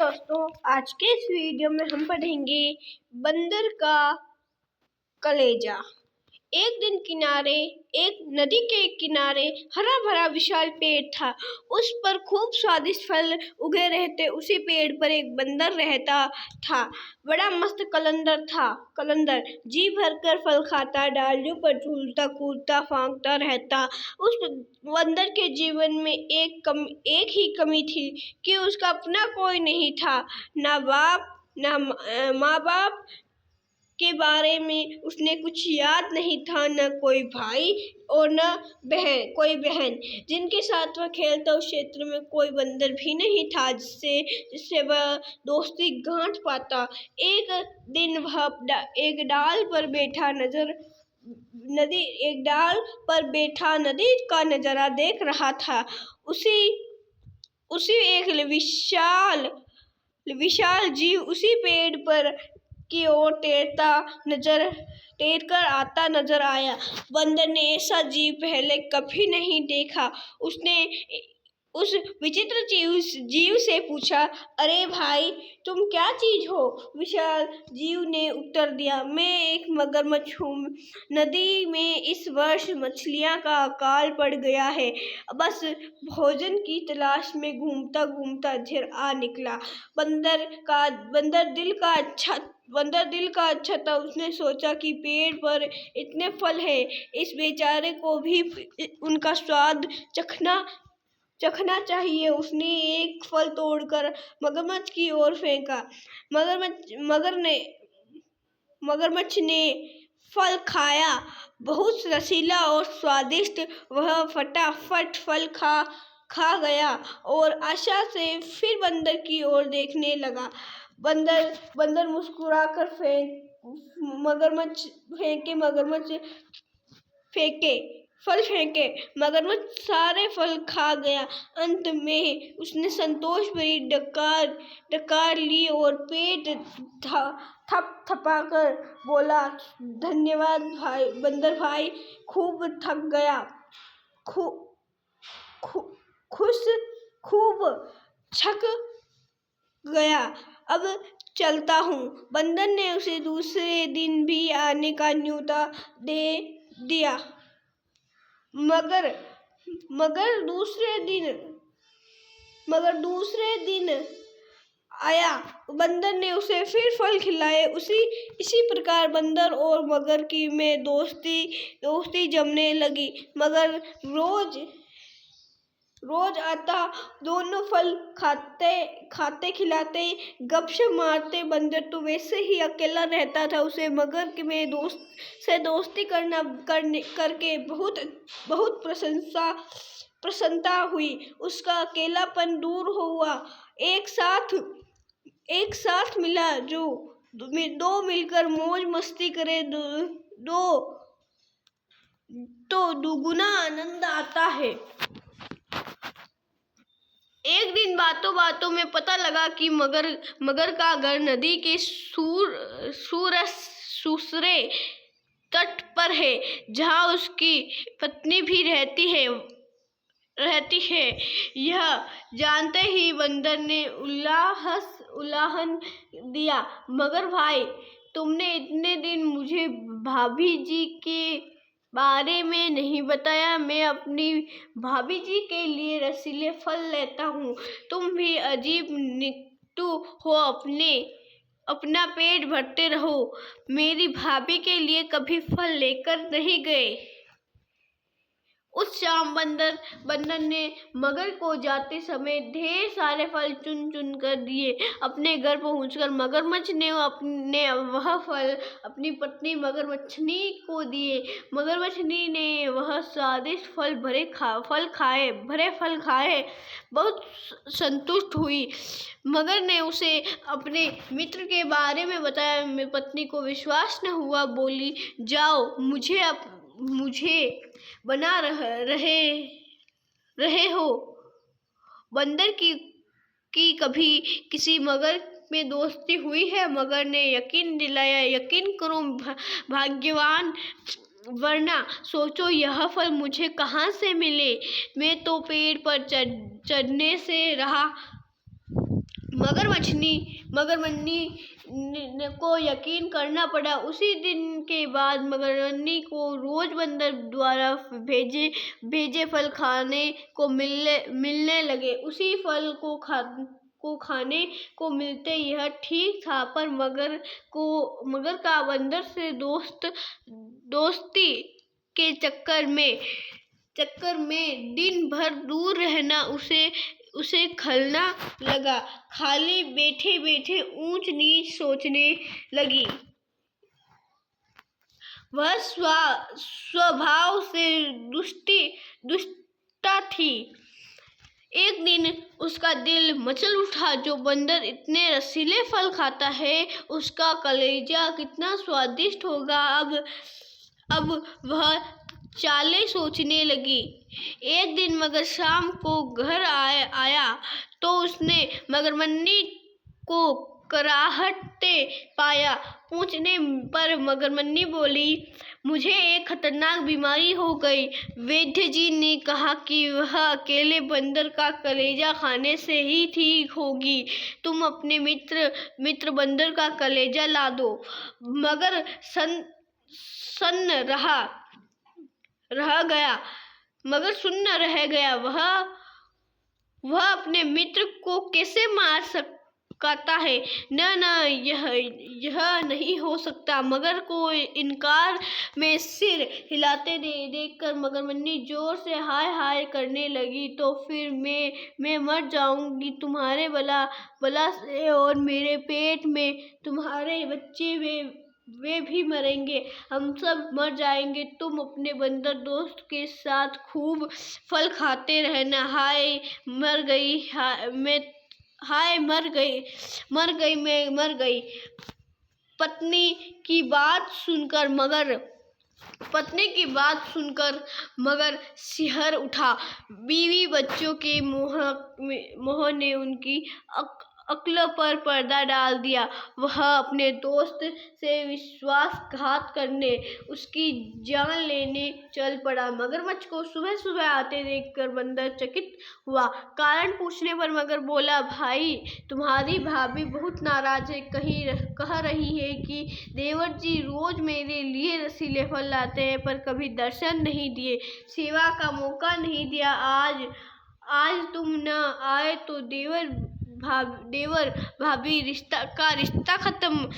दोस्तों, आज के इस वीडियो में हम पढ़ेंगे बंदर का कलेजा। एक दिन एक नदी के किनारे हरा भरा विशाल पेड़ था। उस पर खूब स्वादिष्ट फल उगे रहते। उसी पेड़ पर एक बंदर रहता था। बड़ा मस्त कलंदर जी भरकर फल खाता, डालियों पर झूलता कूदता फांकता रहता। उस बंदर के जीवन में एक ही कमी थी कि उसका अपना कोई नहीं था। ना माँ बाप के बारे में उसने कुछ याद नहीं था, न कोई भाई और न कोई बहन जिनके साथ वह खेलता। उस क्षेत्र में कोई बंदर भी नहीं था जिससे वह दोस्ती गांठ पाता। एक दिन वह एक डाल पर नदी का नजारा देख रहा था। उसी एक विशाल जीव उसी पेड़ पर की ओर तैर कर आता नजर आया। बंदर ने ऐसा जीव पहले कभी नहीं देखा। उसने उस विचित्र जीव से पूछा, अरे भाई, तुम क्या चीज हो? विशाल जीव ने उत्तर दिया, मैं एक मगरमच्छ हूँ। नदी में इस वर्ष मछलियाँ का अकाल पड़ गया है। बस भोजन की तलाश में घूमता घूमता इधर आ निकला। बंदर दिल का अच्छा था। उसने सोचा कि पेड़ पर इतने फल हैं, इस बेचारे को भी उनका स्वाद चखना चाहिए। उसने एक फल तोड़कर मगरमच्छ की ओर फेंका। मगरमच्छ ने फल खाया, बहुत रसीला और स्वादिष्ट। वह फटाफट फल खा गया और आशा से फिर बंदर की ओर देखने लगा। बंदर मुस्कुराकर फल फेंके। मगरमच्छ सारे फल खा गया। अंत में उसने संतोष भरी डकार ली और पेट थपथपाकर बोला, धन्यवाद भाई, बंदर भाई, खूब थक गया। खूब छक गया, अब चलता हूँ। बंदर ने उसे दूसरे दिन भी आने का न्योता दे दिया, मगर दूसरे दिन आया। बंदर ने उसे फिर फल खिलाए। इसी प्रकार बंदर और मगर में दोस्ती जमने लगी। मगर रोज आता, दोनों फल खाते खिलाते गपशप मारते। बंदर तो वैसे ही अकेला रहता था। उसे मगर में दोस्ती करके बहुत प्रसन्नता हुई। उसका अकेलापन दूर हुआ। एक साथ मिला जो दो मिलकर मौज मस्ती करे तो दुगुना आनंद आता है। एक दिन बातों बातों में पता लगा कि मगर का घर नदी के दूसरे तट पर है, जहाँ उसकी पत्नी भी रहती है। यह जानते ही बंदर ने उल्लाहन दिया, मगर भाई, तुमने इतने दिन मुझे भाभी जी के बारे में नहीं बताया। मैं अपनी भाभी जी के लिए रसीले फल लेता हूँ। तुम भी अजीब निकटू हो, अपना पेट भरते रहो। मेरी भाभी के लिए कभी फल लेकर नहीं गए। उस शाम बंदर ने मगर को जाते समय ढेर सारे फल चुन कर दिए। अपने घर पहुंचकर मगरमच्छ ने वह फल अपनी पत्नी मगरमच्छनी को दिए। मगरमच्छनी ने वह स्वादिष्ट भरे फल खाए, बहुत संतुष्ट हुई। मगर ने उसे अपने मित्र के बारे में बताया। मेरी पत्नी को विश्वास न हुआ, बोली, जाओ, मुझे बना रहे हो। बंदर की कभी किसी मगर में दोस्ती हुई है? मगर ने यकीन दिलाया, यकीन करो भाग्यवान, वरना सोचो यह फल मुझे कहाँ से मिले। मैं तो पेड़ पर चढ़ने से रहा मगरमच्छनी को यकीन करना पड़ा। उसी दिन के बाद मगरमच्छनी को रोज बंदर द्वारा भेजे फल खाने को मिलने लगे। उसी फल को खाने को मिलते यह ठीक था, पर मगर का बंदर से दोस्ती के चक्कर में दिन भर दूर रहना उसे खलना लगा। खाली बैठे बैठे ऊंच नीच सोचने लगी। वह स्वभाव से दुष्टा थी। एक दिन उसका दिल मचल उठा, जो बंदर इतने रसीले फल खाता है, उसका कलेजा कितना स्वादिष्ट होगा। अब वह चालें सोचने लगी। एक दिन मगर शाम को घर आया तो उसने मगरमच्छनी को कराहते पाया। पूछने पर मगरमच्छनी बोली, मुझे एक खतरनाक बीमारी हो गई। वैद्य जी ने कहा कि वह अकेले बंदर का कलेजा खाने से ही ठीक होगी। तुम अपने मित्र बंदर का कलेजा ला दो। मगर सुन्न रह गया। वह अपने मित्र को कैसे मार सकता है? न, यह नहीं हो सकता। मगर को इनकार में सिर हिलाते देखकर मगरमच्छनी जोर से हाय हाय करने लगी। तो फिर मैं मर जाऊंगी तुम्हारे बला से, और मेरे पेट में तुम्हारे बच्चे वे भी मरेंगे। हम सब मर जाएंगे। तुम अपने बंदर दोस्त के साथ खूब फल खाते रहना। हाय मर गई। पत्नी की बात सुनकर सिहर उठा। बीवी बच्चों के मोह ने उनकी अक्ल पर पर्दा डाल दिया। वह अपने दोस्त से विश्वासघात करने, उसकी जान लेने चल पड़ा। मगरमच्छ को सुबह सुबह आते देखकर बंदर चकित हुआ। कारण पूछने पर मगर बोला, भाई तुम्हारी भाभी बहुत नाराज है। कह रही है कि देवर जी रोज मेरे लिए रसीले फल लाते हैं, पर कभी दर्शन नहीं दिए, सेवा का मौका नहीं दिया। आज तुम न आए तो देवर भाभी रिश्ता खत्म।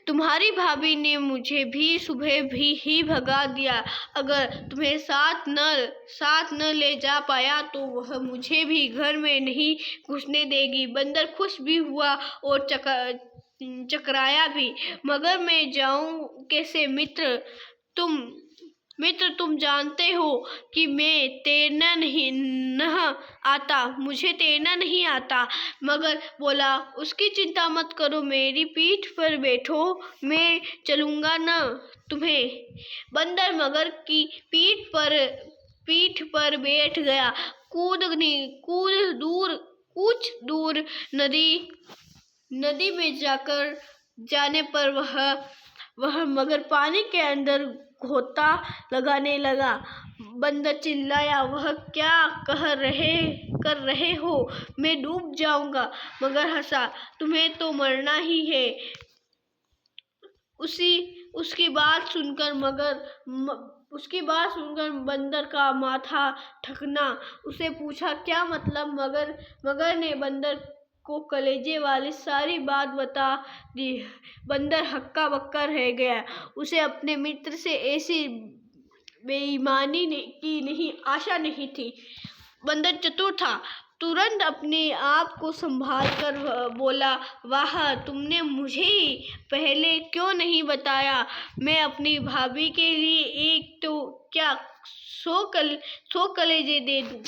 तुम्हारी भाभी ने मुझे भी सुबह ही भगा दिया। अगर तुम्हें साथ न ले जा पाया तो वह मुझे भी घर में नहीं घुसने देगी। बंदर खुश भी हुआ और चकराया भी। मगर मैं जाऊं कैसे? मित्र तुम जानते हो कि मुझे तैरना नहीं आता। मगर बोला, उसकी चिंता मत करो, मेरी पीठ पर बैठो, मैं चलूंगा न तुम्हें। बंदर मगर की पीठ पर बैठ गया। कुछ दूर नदी में जाने पर वह मगर पानी के अंदर गोता लगाने लगा। बंदर चिल्लाया, वह क्या कर रहे हो? मैं डूब जाऊंगा। मगर हंसा, तुम्हें तो मरना ही है। उसकी बात सुनकर बंदर का माथा ठनका। उसे पूछा, क्या मतलब? मगर ने बंदर को कलेजे वाली सारी बात बता दी। बंदर हक्का बक्का रह गया। उसे अपने मित्र से ऐसी बेईमानी की आशा नहीं थी। बंदर चतुर था, तुरंत अपने आप को संभाल कर बोला, वाह, तुमने मुझे पहले क्यों नहीं बताया? मैं अपनी भाभी के लिए एक तो क्या 100 कलेजे दे दूं।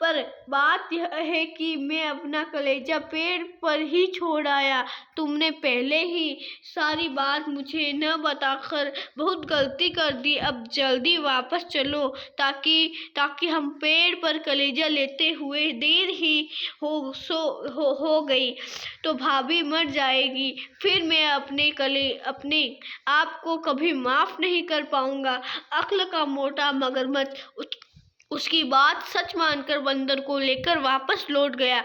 पर बात यह है कि मैं अपना कलेजा पेड़ पर ही छोड़ आया। तुमने पहले ही सारी बात मुझे न बताकर बहुत गलती कर दी। अब जल्दी वापस चलो, ताकि हम पेड़ पर कलेजा लेते हुए देर ही हो गई तो भाभी मर जाएगी। फिर मैं अपने आप को कभी माफ नहीं कर पाऊंगा। अक्ल का मोटा मगरमच्छ उसकी बात सच मानकर बंदर को लेकर वापस लौट गया।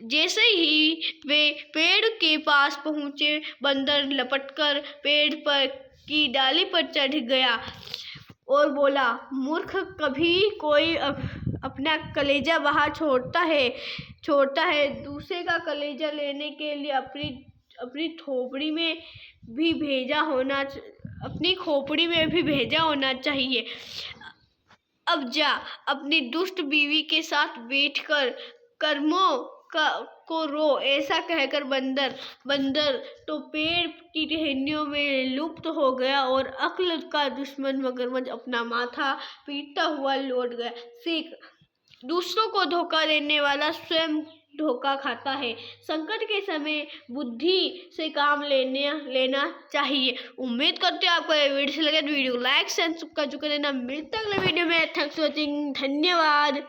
जैसे ही वे पेड़ के पास पहुंचे, बंदर लपटकर पेड़ पर की डाली पर चढ़ गया और बोला, मूर्ख, कभी कोई अपना कलेजा बाहर छोड़ता है, दूसरे का कलेजा लेने के लिए अपनी खोपड़ी में भी भेजा होना चाहिए। अब जा अपनी दुष्ट बीवी के साथ बैठकर कर्मों को रो। ऐसा कहकर बंदर तो पेड़ की टहनियों में लुप्त हो गया और अक्ल का दुश्मन मगरमच्छ अपना माथा पीटता हुआ लौट गया। सीख: दूसरों को धोखा देने वाला स्वयं धोखा खाता है। संकट के समय बुद्धि से काम लेना चाहिए। उम्मीद करते हैं आपको ये वीडियो से लगे। वीडियो लाइक एंड सब्सक्राइब कर देना। मिलते हैं अगले वीडियो में। Thanks for watching. धन्यवाद।